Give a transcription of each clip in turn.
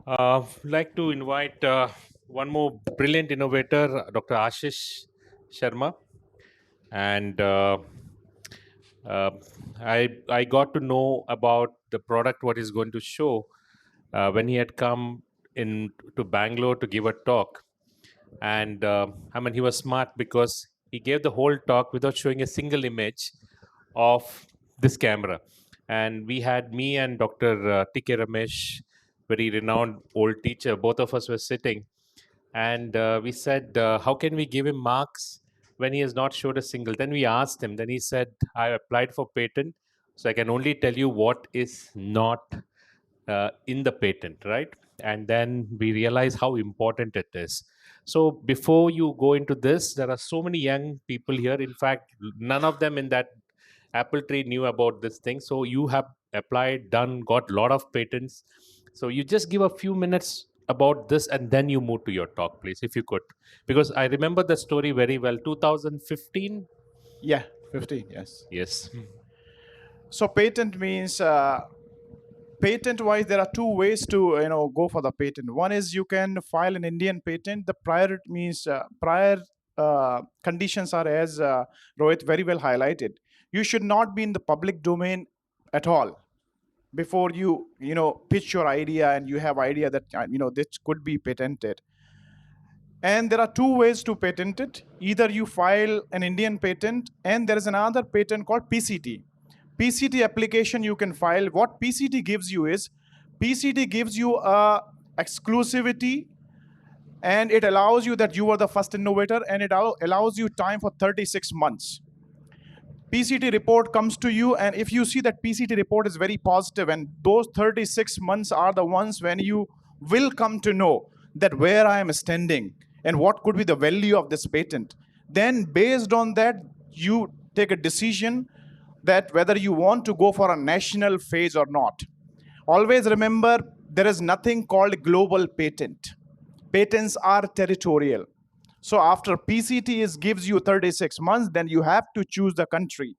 Like to invite one more brilliant innovator, Dr. Ashish Sharma, and uh, I got to know about the product what he's going to show when he had come in to Bangalore to give a talk, and I mean he was smart because he gave the whole talk without showing a single image of this camera. And we had me and Dr. T.K. Ramesh, very renowned old teacher, both of us were sitting, and we said, how can we give him marks when he has not showed a single? Then we asked him. Then he said, I applied for patent, so I can only tell you what is not in the patent, right? And then we realize how important it is. So before you go into this, there are so many young people here. In fact, none of them in that apple tree knew about this thing. So you have applied, done, got a lot of patents. So you just give a few minutes about this and then you move to your talk, please, if you could. Because I remember the story very well. 2015? Yeah, 15, yes. Yes. So patent means, patent-wise, there are two ways to go for the patent. One is you can file an Indian patent. The prior means prior conditions are, as Rohit very well highlighted. You should not be in the public domain at all before you pitch your idea and you have idea that this could be patented. And there are two ways to patent it. Either you file an Indian patent, and there is another patent called PCT. PCT application you can file. What PCT gives you is, PCT gives you a exclusivity, and it allows you that you are the first innovator, and it allows you time for 36 months. PCT report comes to you, and if you see that PCT report is very positive, and those 36 months are the ones when you will come to know that where I am standing and what could be the value of this patent, then based on that, you take a decision that whether you want to go for a national phase or not. Always remember, there is nothing called global patent. Patents are territorial. So after PCT gives you 36 months, then you have to choose the country.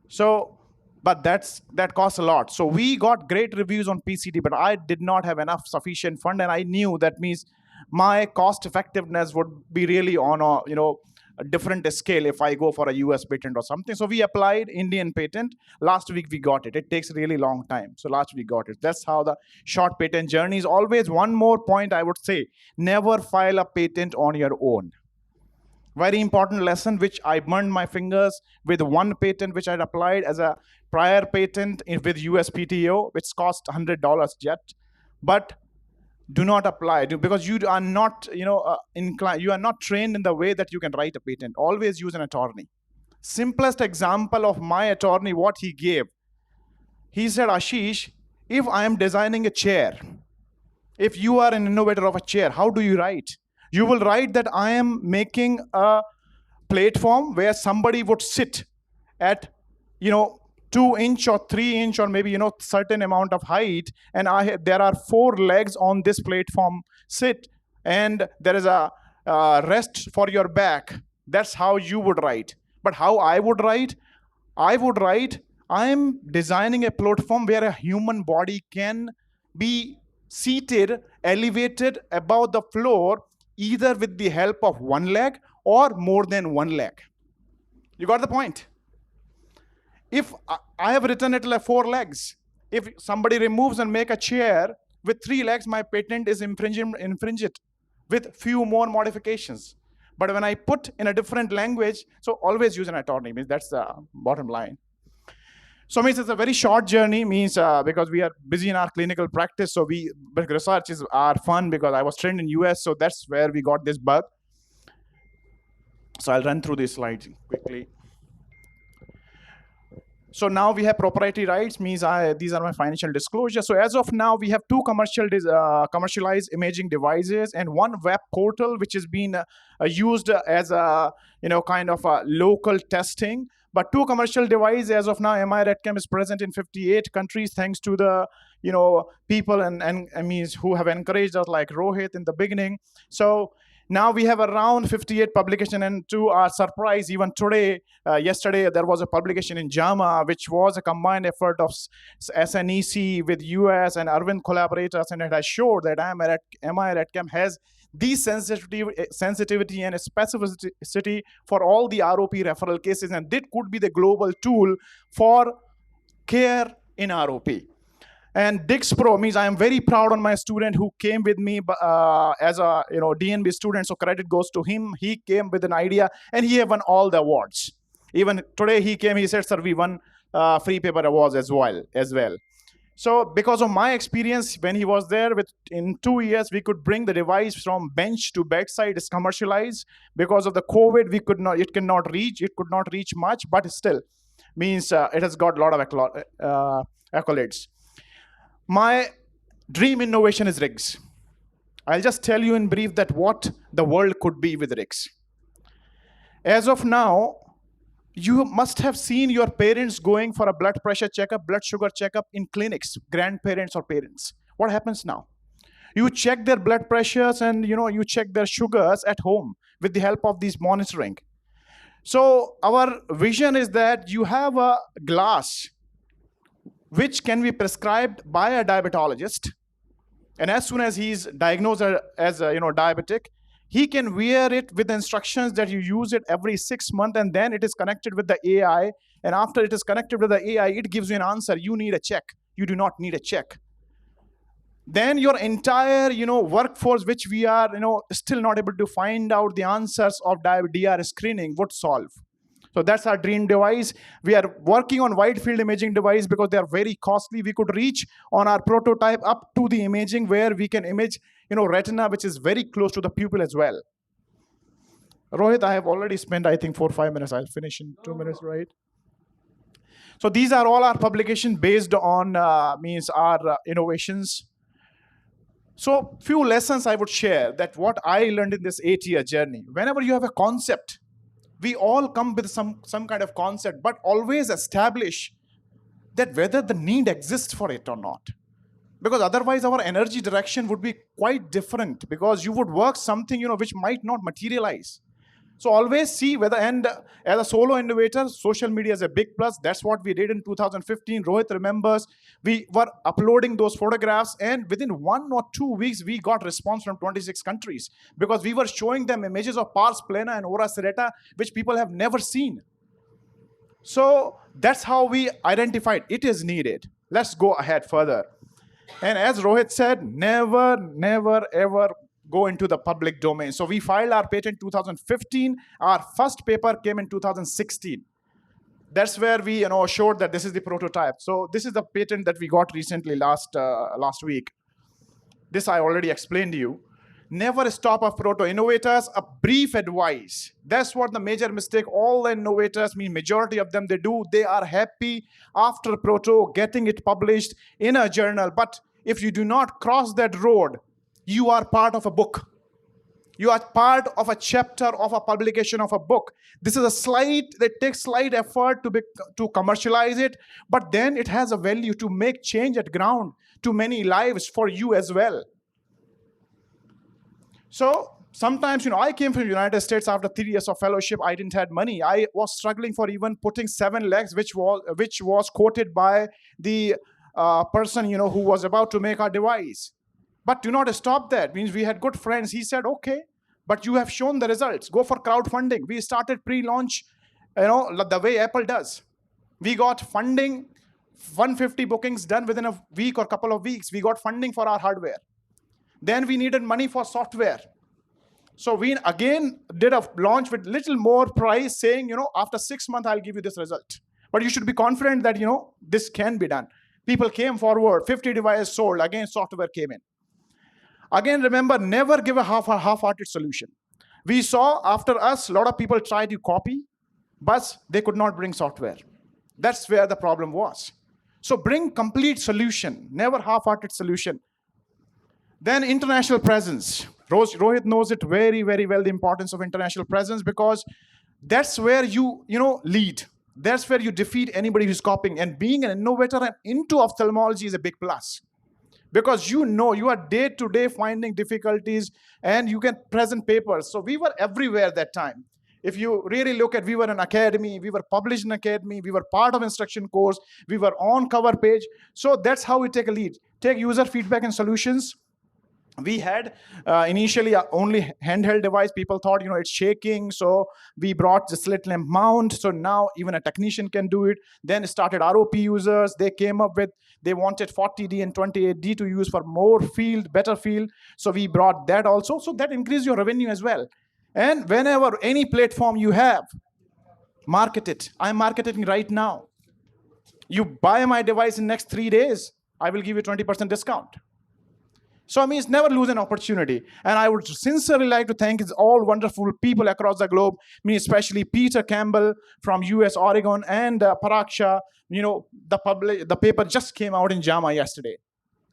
So, but that costs a lot. So we got great reviews on PCT, but I did not have enough sufficient fund, and I knew that means my cost effectiveness would be really on a different scale if I go for a US patent or something. So we applied Indian patent. Last week we got it. It takes a really long time. So last week got it. That's how the short patent journey is. Always one more point I would say, never file a patent on your own. Very important lesson, which I burned my fingers with one patent which I'd applied as a prior patent with USPTO, which cost $100 yet. But do not apply, because you are not inclined, you are not trained in the way that you can write a patent. Always use an attorney. Simplest example of my attorney, what he gave, he said, Ashish, if I am designing a chair, if you are an innovator of a chair, how do you write? You will write that I am making a platform where somebody would sit at 2-inch or 3-inch or maybe certain amount of height, and there are 4 legs on this platform sit, and there is a rest for your back. That's how you would write. But how I would write, I am designing a platform where a human body can be seated, elevated above the floor, either with the help of one leg or more than one leg. You got the point? If I have written it like 4 legs, if somebody removes and make a chair with 3 legs, my patent is infringe it with few more modifications. But when I put in a different language, so always use an attorney, means that's the bottom line. So means it's a very short journey, means because we are busy in our clinical practice, so but research is our fun, because I was trained in US, so that's where we got this bug. So I'll run through these slides quickly. So now we have proprietary rights, means these are my financial disclosures. So as of now, we have 2 commercialized imaging devices and 1 web portal, which is being used as a kind of a local testing. But 2 commercial devices as of now. MI-RedCam is present in 58 countries, thanks to the people and means who have encouraged us, like Rohit in the beginning. So Now we have around 58 publications, and to our surprise, even today, yesterday, there was a publication in JAMA, which was a combined effort of SNEC with US and Arvind collaborators, and it has showed that MI-RADCAM has the sensitivity and specificity for all the ROP referral cases, and that could be the global tool for care in ROP. And Dix Pro means I am very proud on my student who came with me as a DNB student. So credit goes to him. He came with an idea, and he have won all the awards. Even today he came. He said, "Sir, we won free paper awards as well." So because of my experience when he was there, in 2 years we could bring the device from bench to bedside. It's commercialized. Because of the COVID, it could not reach much, but still means it has got a lot of accolades. My dream innovation is rigs. I'll just tell you in brief that what the world could be with rigs. As of now, you must have seen your parents going for a blood pressure checkup, blood sugar checkup in clinics, grandparents or parents. What happens now? You check their blood pressures and you check their sugars at home with the help of these monitoring. So our vision is that you have a glass which can be prescribed by a diabetologist, and as soon as he's diagnosed as a diabetic, he can wear it with instructions that you use it every 6 months, and then it is connected with the AI, and after it is connected with the AI, it gives you an answer. You need a check. You do not need a check. Then your entire workforce, which we are still not able to find out the answers of DR screening, would solve. So that's our dream device. We are working on wide field imaging device because they are very costly. We could reach on our prototype up to the imaging where we can image retina, which is very close to the pupil as well. Rohit, I have already spent, I think, 4 or 5 minutes. I'll finish in 2 minutes, right? So these are all our publications based on our innovations. So few lessons I would share that what I learned in this 8-year journey. Whenever you have a concept, we all come with some kind of concept, but always establish that whether the need exists for it or not. Because otherwise our energy direction would be quite different, because you would work something which might not materialize. So always see whether, and as a solo innovator, social media is a big plus. That's what we did in 2015. Rohit remembers, we were uploading those photographs, and within 1 or 2 weeks, we got response from 26 countries because we were showing them images of pars plana and ora serrata, which people have never seen. So that's how we identified it is needed. Let's go ahead further. And as Rohit said, never, ever go into the public domain. So we filed our patent in 2015. Our first paper came in 2016. That's where we showed that this is the prototype. So this is the patent that we got recently last week. This I already explained to you. Never stop a proto. Innovators, a brief advice. That's what the major mistake all the innovators, majority of them, they do. They are happy after proto getting it published in a journal. But if you do not cross that road, you are part of a book. You are part of a chapter of a publication of a book. This is it takes slight effort to commercialize it, but then it has a value to make change at ground to many lives for you as well. So sometimes, I came from the United States after 3 years of fellowship. I didn't have money. I was struggling for even putting 7 legs, which was quoted by the person, who was about to make our device. But do not stop that. Means we had good friends. He said, okay, but you have shown the results. Go for crowdfunding. We started pre-launch, the way Apple does. We got funding, 150 bookings done within a week or couple of weeks. We got funding for our hardware. Then we needed money for software. So we again did a launch with little more price, saying, after 6 months, I'll give you this result. But you should be confident that, this can be done. People came forward, 50 devices sold, again, software came in. Again, remember, never give a half-hearted solution. We saw after us, a lot of people tried to copy, but they could not bring software. That's where the problem was. So bring complete solution, never half-hearted solution. Then international presence. Rohit knows it very, very well, the importance of international presence, because that's where you lead. That's where you defeat anybody who's copying. And being an innovator and into ophthalmology is a big plus. because you know you are day to day finding difficulties and you can present papers. So we were everywhere that time. If you really look at, we were an academy, we were published in academy, we were part of instruction course, we were on cover page. So that's how we take a lead. Take user feedback and solutions. We had initially only handheld device. People thought, it's shaking, so we brought the slit lamp mount, so now even a technician can do it. Then it started ROP users. They came up with, they wanted 40D and 28D to use for more field, better field, so we brought that also. So that increased your revenue as well. And whenever any platform you have, market it. I'm marketing right now. You buy my device in next 3 days, I will give you 20% discount. So I mean, it's never lose an opportunity. And I would sincerely like to thank all wonderful people across the globe, especially Peter Campbell from US, Oregon, and Paraksha. The paper just came out in JAMA yesterday.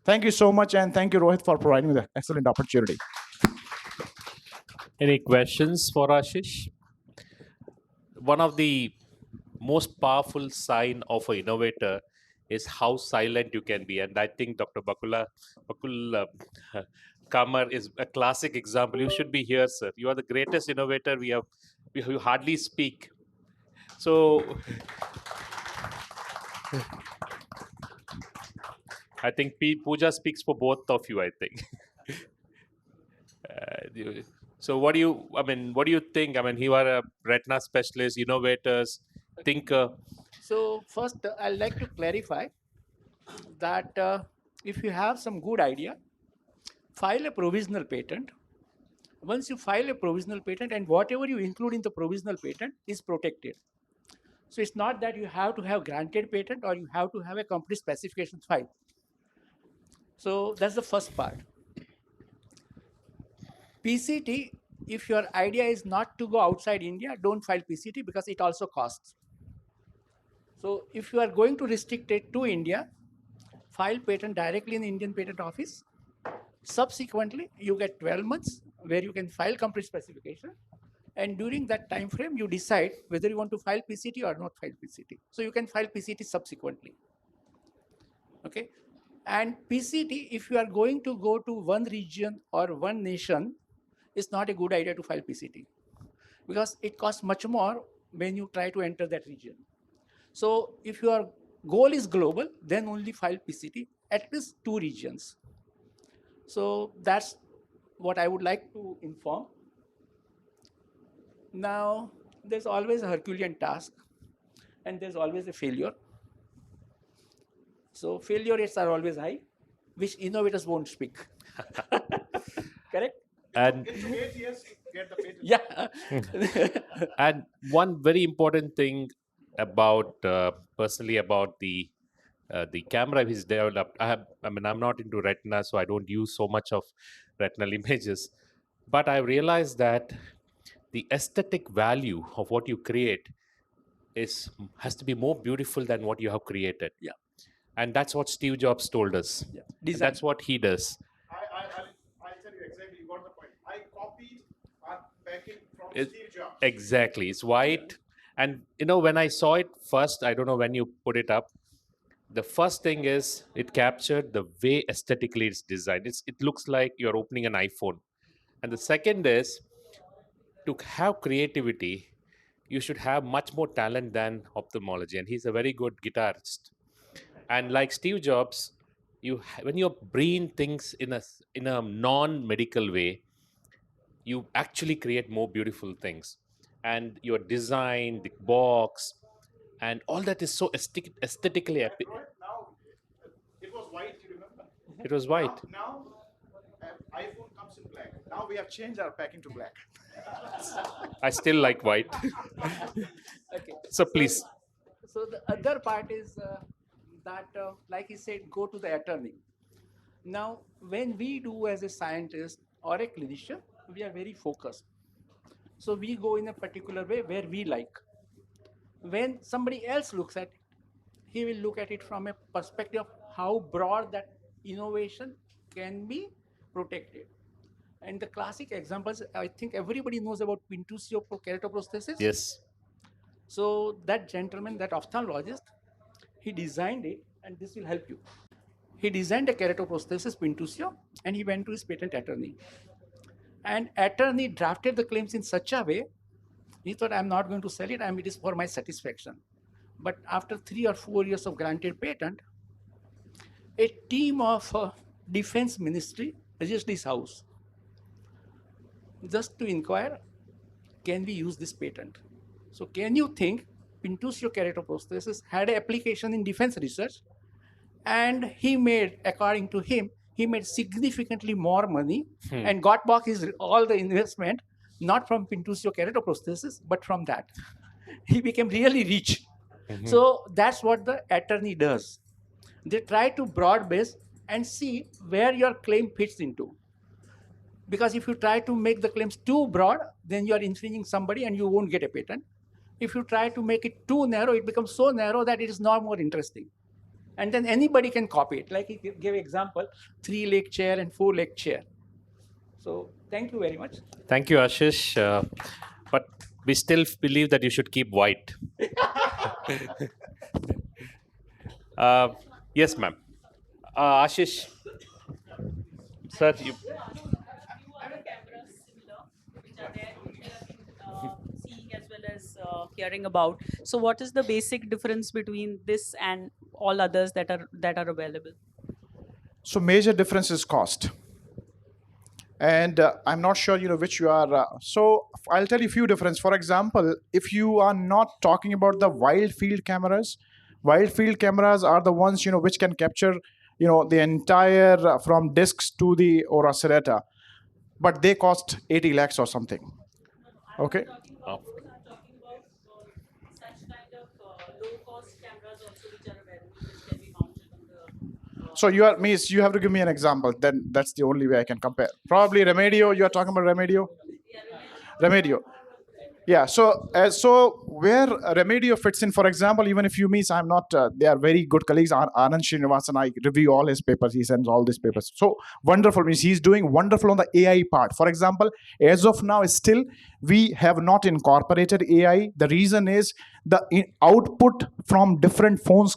Thank you so much, and thank you, Rohit, for providing me the excellent opportunity. Any questions for Ashish? One of the most powerful sign of an innovator is how silent you can be, and I think Dr. Bakul Kamar is a classic example. You should be here, sir. You are the greatest innovator we have. You hardly speak. So I think Pooja speaks for both of you, I think. So what do you think? I mean, you are a retina specialist, innovators, thinker. So first, I'd like to clarify that if you have some good idea, file a provisional patent. Once you file a provisional patent, and whatever you include in the provisional patent is protected. So it's not that you have to have granted patent or you have to have a complete specification file. So that's the first part. PCT, if your idea is not to go outside India, don't file PCT because it also costs. So if you are going to restrict it to India, file patent directly in the Indian Patent Office. Subsequently, you get 12 months where you can file complete specification. And during that time frame, you decide whether you want to file PCT or not file PCT. So you can file PCT subsequently. Okay. And PCT, if you are going to go to one region or one nation, it's not a good idea to file PCT because it costs much more when you try to enter that region. So if your goal is global, then only file PCT, at least 2 regions. So that's what I would like to inform. Now, there's always a Herculean task and there's always a failure. So failure rates are always high, which innovators won't speak. Correct? And It's 8 years to get the patent. Yeah. and one very important thing about personally about the camera he's developed. I'm not into retina, so I don't use so much of retinal images. But I realized that the aesthetic value of what you create has to be more beautiful than what you have created. Yeah. And that's what Steve Jobs told us. Yeah. And that's what he does. I'll tell you exactly. You got the point. I copied our packing from Steve Jobs. Exactly. It's white. And when I saw it first, I don't know when you put it up, the first thing is it captured the way aesthetically it's designed. It looks like you're opening an iPhone. And the second is, to have creativity, you should have much more talent than ophthalmology. And he's a very good guitarist. And like Steve Jobs, when you bring things in a non-medical way, you actually create more beautiful things. And your design, the box, and all that is so aesthetically happy. Now, it was white, you remember? It was white. Now iPhone comes in black. Now we have changed our packing to black. I still like white. Okay. So please. So the other part is that, like he said, go to the attorney. Now, when we do as a scientist or a clinician, we are very focused. So we go in a particular way where we like. When somebody else looks at it, he will look at it from a perspective of how broad that innovation can be protected. And the classic examples, I think everybody knows about Pintusio keratoprosthesis. Yes. So that gentleman, that ophthalmologist, he designed it, and this will help you. He designed a keratoprosthesis Pintusio, and he went to his patent attorney. And attorney drafted the claims in such a way, he thought, I'm not going to sell it, it is for my satisfaction. But after 3 or 4 years of granted patent, a team of defense ministry reached his house just to inquire, can we use this patent? So can you think Pintusio keratoprosthesis had an application in defense research, and he made, according to him, he made significantly more money and got back all the investment, not from Pintusio keratoprosthesis, but from that. He became really rich. So that's what the attorney does. They try to broad base and see where your claim fits into. Because if you try to make the claims too broad, then you are infringing somebody and you won't get a patent. If you try to make it too narrow, it becomes so narrow that it is not more interesting. And then anybody can copy it. Like he gave example, 3-leg chair and 4-leg chair. So thank you very much. Thank you, Ashish. But we still believe that you should keep white. Yes, ma'am. Ashish, sir, you. Other cameras similar, which are there, which we are seeing as well as hearing about. So, what is the basic difference between this and all others that are available? So major difference is cost. And I'm not sure, which you are. So I'll tell you a few differences. For example, if you are not talking about the wild field cameras are the ones, which can capture, the entire from discs to the ora serrata, but they cost 80 lakhs or something. Okay. I'm talking about such kind of low-cost cameras also which are available, which can be mounted on the. So you have to give me an example. Then that's the only way I can compare. Probably Remedio. You are talking about Remedio. Remedio. Yeah. So where Remedio fits in, for example, even if you meet, I'm not. They are very good colleagues. Anand Srinivasan, I review all his papers. He sends all these papers. So wonderful. Means he's doing wonderful on the AI part. For example, as of now, still we have not incorporated AI. The reason is the output from different phones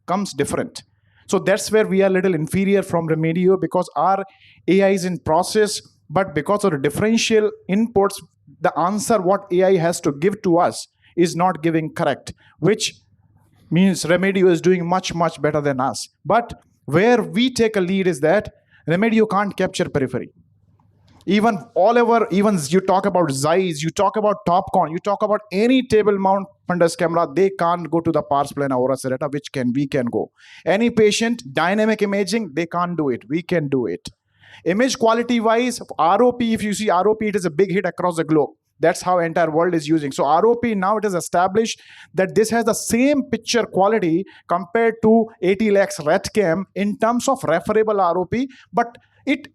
comes different. So that's where we are a little inferior from Remedio, because our AI is in process, but because of the differential inputs, the answer what AI has to give to us is not giving correct, which means Remedio is doing much, much better than us. But where we take a lead is that Remedio can't capture periphery. Even all over, even you talk about Zeiss, you talk about Topcon, you talk about any table mount fundus camera, they can't go to the pars plana ora serrata, which we can go. Any patient, dynamic imaging, they can't do it. We can do it. Image quality wise, ROP, if you see ROP, it is a big hit across the globe. That's how entire world is using. So ROP, now it is established that this has the same picture quality compared to 80 lakhs RETCAM in terms of referable ROP, but it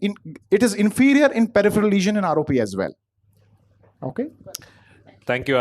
is inferior in peripheral lesion in ROP as well. Okay. Thank you,